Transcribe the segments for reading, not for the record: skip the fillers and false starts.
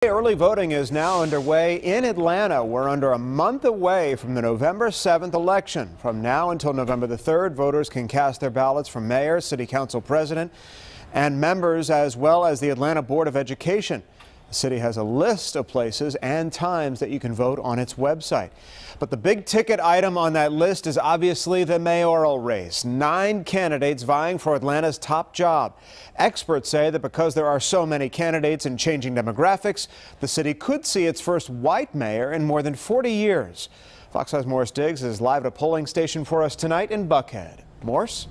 Early voting is now underway in Atlanta. We're under a month away from the November 7th election. From now until November the 3rd, voters can cast their ballots for mayor, city council president, and members, as well as the Atlanta Board of Education. The city has a list of places and times that you can vote on its website. But the big ticket item on that list is obviously the mayoral race. 9 candidates vying for Atlanta's top job. Experts say that because there are so many candidates and changing demographics, the city could see its first white mayor in more than 40 years. Fox 5's Morris Diggs is live at a polling station for us tonight in Buckhead. Morris?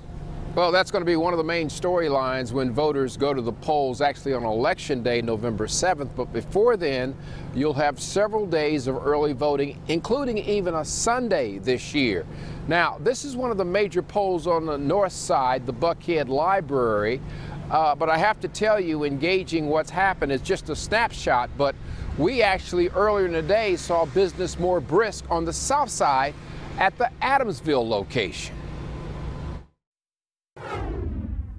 Well, that's going to be one of the main storylines when voters go to the polls, actually on Election Day, November 7th. But before then, you'll have several days of early voting, including even a Sunday this year. Now, this is one of the major polls on the north side, the Buckhead Library. But I have to tell you, engaging what's happened is just a snapshot. But we actually earlier in the day saw business more brisk on the south side at the Adamsville location.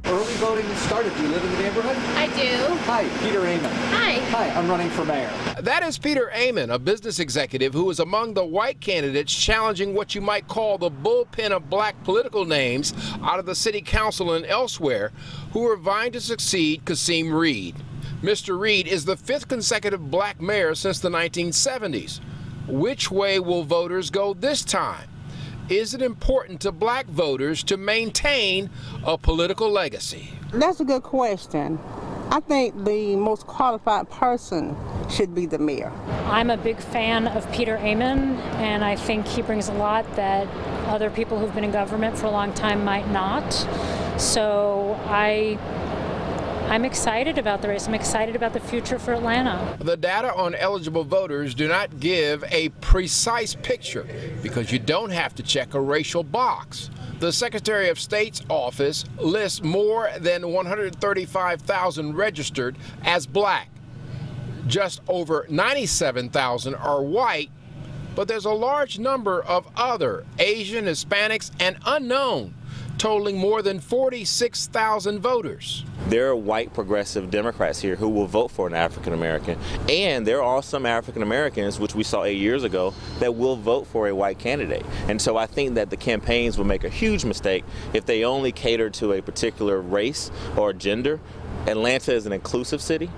Early voting has started. Do you live in the neighborhood? I do. Hi, Peter Amon. Hi. Hi, I'm running for mayor. That is Peter Amon, a business executive who is among the white candidates challenging what you might call the bullpen of black political names out of the city council and elsewhere who are vying to succeed Kasim Reed. Mr. Reed is the 5th consecutive black mayor since the 1970s. Which way will voters go this time? Is it important to black voters to maintain a political legacy? That's a good question. I think the most qualified person should be the mayor. I'm a big fan of Peter Amon, and I think he brings a lot that other people who've been in government for a long time might not. So I'm excited about the race. I'm excited about the future for Atlanta. The data on eligible voters do not give a precise picture because you don't have to check a racial box. The Secretary of State's office lists more than 135,000 registered as black. Just over 97,000 are white, but there's a large number of other Asian, Hispanics, and unknown, totaling more than 46,000 voters. There are white progressive Democrats here who will vote for an African American, and there are some African Americans, which we saw 8 years ago, that will vote for a white candidate. And so I think that the campaigns will make a huge mistake if they only cater to a particular race or gender. Atlanta is an inclusive city.